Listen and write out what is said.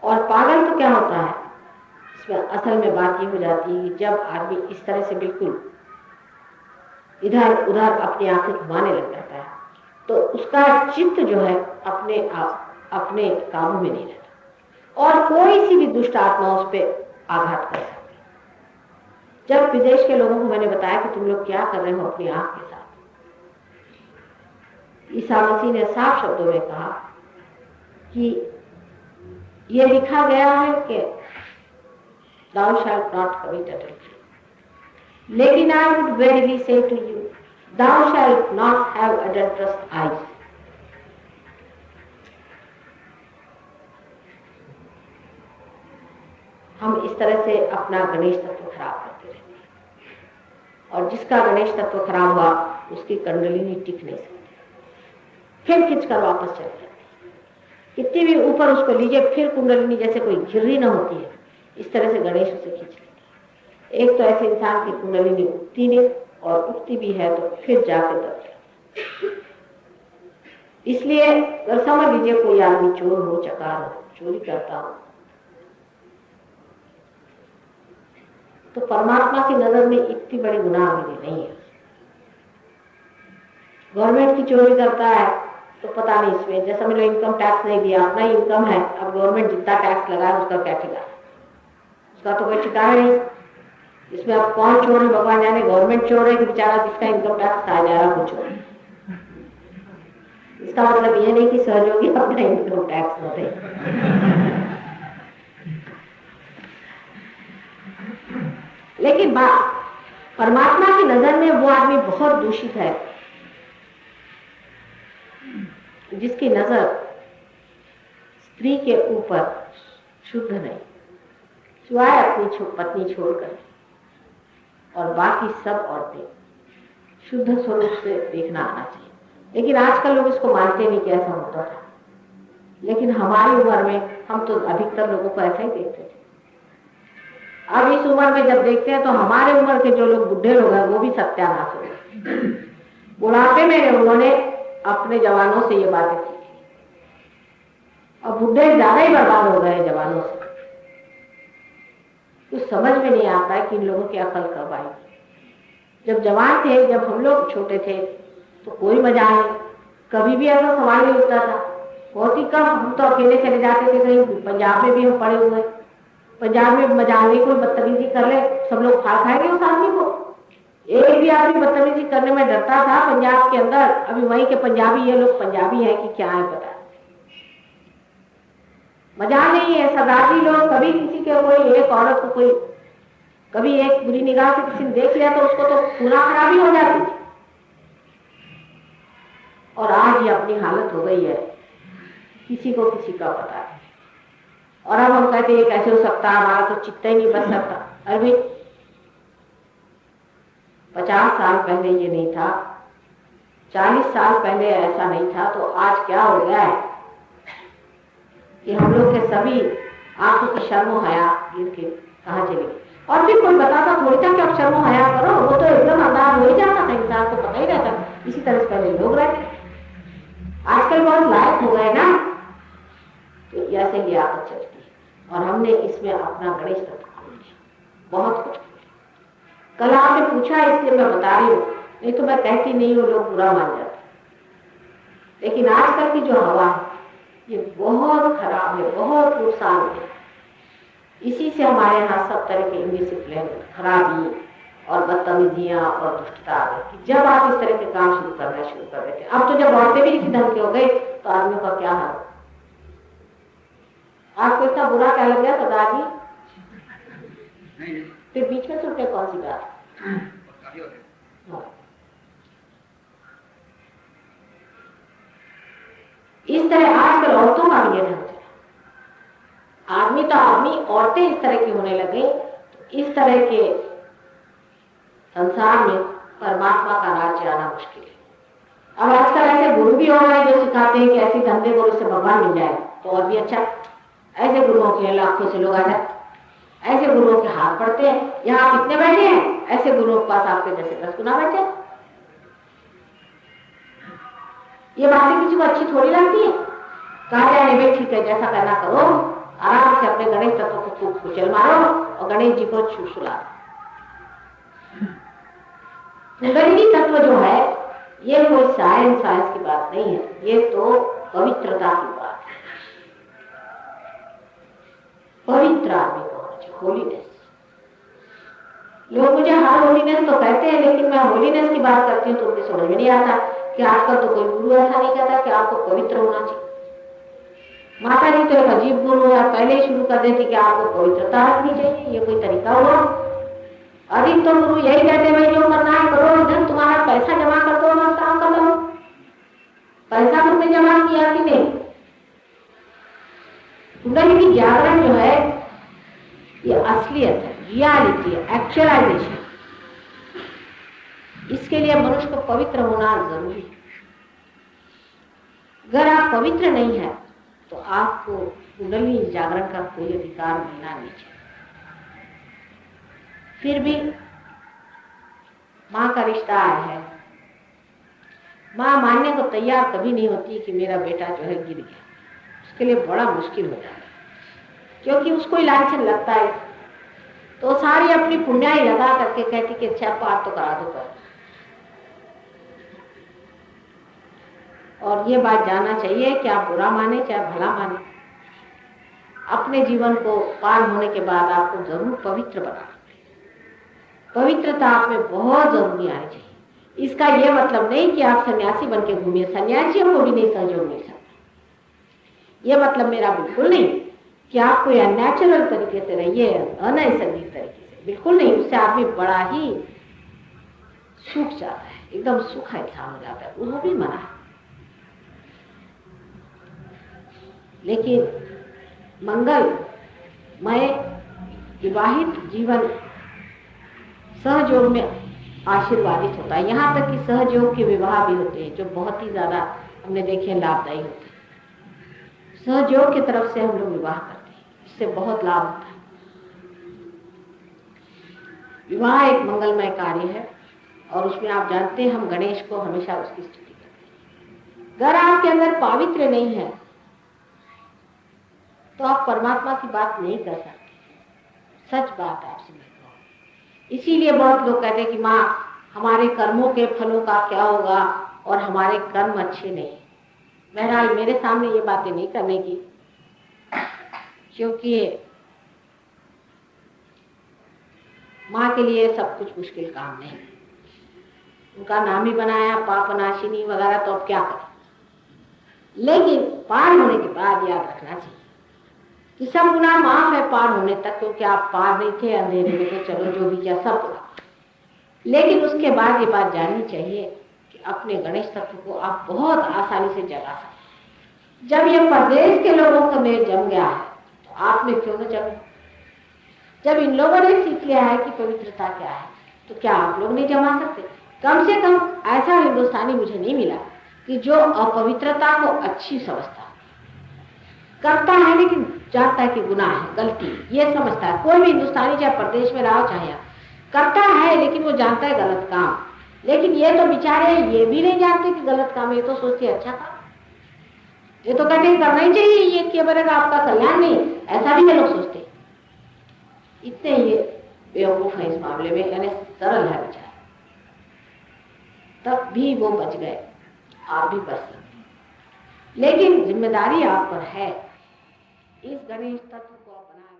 और पागल तो क्या होता है, इसमें असल में बात ये हो जाती है कि जब आदमी इस तरह से बिल्कुल इधर उधर अपनी आंखें घुमाने लग जाता है तो उसका चित्त जो है अपने आप अपने काबू में नहीं रहता और कोई सी भी दुष्ट आत्मा उस पर आघात कर सकती। जब विदेश के लोगों को मैंने बताया कि तुम लोग क्या कर रहे हो अपनी आंख के साथ, ईसा मसीह ने साफ शब्दों में कहा कि ये लिखा गया है कि thou shalt not commit adultery. लेकिन I would verily say to you, thou shalt not have adulterous eyes. हम इस तरह से अपना गणेश तत्व खराब करते रहते हैं और जिसका गणेश तत्व खराब हुआ उसकी कुंडलिनी टिक नहीं सकती, फिर खींचकर वापस चल जाती है। कितनी भी ऊपर उसको लीजिए फिर कुंडलिनी जैसे कोई घिर्री न होती है, इस तरह से गणेश उसे खींच लेता है। एक तो ऐसे इंसान की कुंडलिनी उठती नहीं और उठती भी है तो फिर जाके दब। इसलिए अगर समझ लीजिए कोई आदमी चोर हो, चकार हो, चोरी करता हो, तो परमात्मा की नजर में इतनी बड़ी गुनाह मेरी नहीं है। गवर्नमेंट की चोरी करता है तो पता नहीं इसमें, जैसा मैंने इनकम टैक्स नहीं दिया, अपना इनकम है, अब गवर्नमेंट जितना टैक्स लगाए उसका क्या ठिकाना, उसका तो कोई ठिकाना नहीं। इसमें अब कौन चोर है भगवान जाने, गवर्नमेंट चोर है कि बेचारा जिसका इनकम टैक्स खाया जा रहा है वो चोर है। इसका मतलब ये नहीं कि सहयोगी अपना इनकम टैक्स न दे। लेकिन परमात्मा की नजर में वो आदमी बहुत दूषित है जिसकी नजर स्त्री के ऊपर शुद्ध नहीं, सिवाय अपनी पत्नी छोड़कर, और बाकी सब औरतें शुद्ध स्वरूप से देखना आना चाहिए। लेकिन आजकल लोग इसको मानते नहीं कि ऐसा होता था, लेकिन हमारी उम्र में हम तो अधिकतर लोगों को ऐसा ही देखते थे। अब इस उम्र में जब देखते हैं तो हमारे उम्र के जो लोग बुढ़े लोग हैं वो भी सत्यानाश हो गए। बुढ़ापे में उन्होंने अपने जवानों से ये बातें सीखी और बुढ़े ज्यादा ही बर्बाद हो गए जवानों से। कुछ समझ में नहीं आता है कि इन लोगों की अकल कब आएगी। जब जवान थे, जब हम लोग छोटे थे तो कोई मजा नहीं, कभी भी ऐसा सवाल नहीं उठता था, बहुत ही कम। हम तो अकेले चले जाते थे कहीं, पंजाब में भी हम पड़े हुए, पंजाब में मजाक नहीं, कोई बदतमीजी कर ले सब लोग फाड़ खाएंगे उस आदमी को। एक भी आदमी बदतमीजी करने में डरता था पंजाब के अंदर। अभी वहीं के पंजाबी, ये लोग पंजाबी है कि क्या है पता, मजाक नहीं है। सरदार जी लोग कभी किसी के, कोई एक औरत को कोई कभी एक बुरी निगाह से किसी ने देख लिया तो उसको तो पूरा खराबी हो जाती थी। और आज ये अपनी हालत हो गई है, किसी को किसी का पता है। और अब हम कहते हैं कैसे हो सकता, हमारा तो चित्त ही नहीं बच सकता। अरे 50 साल पहले ये नहीं था, 40 साल पहले ऐसा नहीं था, तो आज क्या हो गया है कि हम लोग के सभी आंखों की शर्म हया गिर के कहाँ चली गई। और फिर कोई बताता थोड़ी था कि आप शर्म हया करो, वो तो एकदम अंदाज हो ही जाता था, इंसान को पता ही रहता। इसी तरह से पहले लोग रहते, आजकल बहुत लायक हो गए ना, तो ऐसे ही आदत चलती है। और हमने इसमें अपना गणेश तत्व खोल दिया, बहुत कुछ। कल आपने पूछा इसलिए मैं बता रही हूँ, नहीं तो मैं कहती नहीं हूँ, लोग बुरा मान जाते। लेकिन आजकल की जो हवा है ये बहुत खराब है, बहुत नुकसान है। इसी से हमारे यहाँ सब तरह के इंडिसिप्लिन, खराबी और बदतमीजियां और दुष्टता आ गई कि जब आप इस तरह के काम शुरू कर देते। अब तो जब औरतें भी इसी ढंग के हो गए तो आदमियों का क्या हाल। आपको इतना बुरा क्या लग गया सरदार जी? फिर बीच में सुनते कौन सी बात? इस तरह आजकल औरतों का भी ये ढंग चला। आदमी तो आदमी, औरतें इस तरह की होने लगे। तो इस तरह के संसार में परमात्मा का राज्य आना मुश्किल है। अब आजकल ऐसे गुरु भी हो रहे हैं जो सिखाते हैं कि ऐसी धंधे करो उससे भगवान मिल जाए, तो और भी अच्छा। ऐसे गुरुओं के लाखों से लोग आ जाते, ऐसे गुरुओं के हाथ पड़ते हैं। यहाँ आप इतने बैठे हैं, ऐसे गुरुओं के पास आपके जैसे 10 गुना बैठे। ये बातें किसी को अच्छी थोड़ी लगती है। कहा जाए भाई ठीक है जैसा करना करो, आराम से अपने गणेश तत्व को खूब कुचल मारो और गणेश जी को सुला। कुंडलिनी तत्व जो है ये कोई साइंस की बात नहीं है, ये तो पवित्रता की बात है। पवित्र आदमी को होना चाहिए, होलीनेस। लोग मुझे हर होलीनेस तो कहते हैं, लेकिन मैं होलीनेस की बात करती हूँ तो मुझे समझ में नहीं आता कि आजकल तो कोई गुरु ऐसा नहीं कहता कि आपको पवित्र होना चाहिए। माता जी तो एक अजीब गुरु है, पहले ही शुरू कर देती कि आपको पवित्रता रखनी चाहिए। ये कोई तरीका हुआ? अधिक तो गुरु यही कहते हैं भाई जो करना है करो, इधर तुम्हारा पैसा जमा कर दो और काम कर लो। पैसा तुमने जमा किया कि नहीं? कुंडलिनी जागरण जो है ये असलियत है, रियलिटी है, एक्चुअलाइजेशन। इसके लिए मनुष्य को पवित्र होना जरूरी है। अगर आप पवित्र नहीं है तो आपको कुंडलिनी जागरण का कोई अधिकार मिलना नहीं चाहिए। फिर भी माँ का रिश्ता आया है, माँ मानने को तैयार कभी नहीं होती कि मेरा बेटा जो है गिर गया। उसके लिए बड़ा मुश्किल हो जाता है, क्योंकि उसको लांछन लगता है तो सारी अपनी पुण्याई लगा करके कहती कि अच्छा पार तो करा दो पर। और ये बात जानना चाहिए कि आप बुरा माने चाहे भला माने, अपने जीवन को पार होने के बाद आपको जरूर पवित्र बनाना। पवित्रता आप में बहुत जरूरी आनी चाहिए। इसका यह मतलब नहीं कि आप सन्यासी बन के घूमिए, सन्यासियों को भी नहीं सहयोग मिल सकता। यह मतलब मेरा बिल्कुल नहीं कि आप कोई अननेचुरल तरीके से रहिए, अनैसर्गिक तरीके से, बिल्कुल नहीं। उससे आदमी बड़ा ही सूख जाता है, एकदम सूखा इंसान हो जाता है, वो भी मना है। लेकिन मंगलमय विवाहित जीवन सहयोग में आशीर्वादित होता है। यहाँ तक कि सहयोग के विवाह भी होते हैं जो बहुत ही ज्यादा हमने देखे लाभदायी होते हैं। सहयोग की तरफ से हम लोग विवाह करते हैं, इससे बहुत लाभ होता है। विवाह एक मंगलमय कार्य है और उसमें आप जानते हैं हम गणेश को हमेशा उसकी स्तुति करते हैं। अगर आपके अंदर पावित्र्य नहीं है तो आप परमात्मा की बात नहीं कर सकते। सच बात आपसे मैं कहूं। इसीलिए बहुत लोग कहते हैं कि माँ हमारे कर्मों के फलों का क्या होगा और हमारे कर्म अच्छे नहीं। बहरहाल मेरे सामने ये बातें नहीं करने की, क्योंकि माँ के लिए सब कुछ मुश्किल काम नहीं। उनका नाम ही बनाया पापनाशिनी वगैरह, तो अब क्या करें। लेकिन पार होने के बाद याद रखना चाहिए कि सब गुनाह माफ है पार होने तक, क्योंकि आप पार नहीं थे, अंधेरे में थे, चलो जो भी किया सब बुरा। लेकिन उसके बाद ये बात जाननी चाहिए कि अपने गणेश तत्व को आप बहुत आसानी से जगा सकते। जब ये प्रदेश के लोगों का मेल जम गया है तो आप में क्यों न जमे। जब इन लोगों ने सीख लिया है कि पवित्रता क्या है तो क्या आप लोग नहीं जमा सकते? कम से कम ऐसा हिंदुस्तानी मुझे नहीं मिला कि जो अपवित्रता को अच्छी समझता करता है, लेकिन जानता है कि गुनाह है, गलती, ये समझता है। कोई भी हिंदुस्तानी चाहे प्रदेश में रहा चाहे करता है, लेकिन वो जानता है गलत काम। लेकिन ये तो बेचारे ये भी नहीं जानते कि गलत काम, ये तो सोचते अच्छा काम, ये तो कहते करना ही चाहिए, ये किया बनेगा आपका कल्याण नहीं, ऐसा भी ये लोग सोचते। इतने ये बेवकूफ है इस मामले में, यानी सरल है बेचारे। तब भी वो बच गए, आप भी बच सकते। लेकिन जिम्मेदारी आप पर है इस गणेश तत्व को अपनाएं।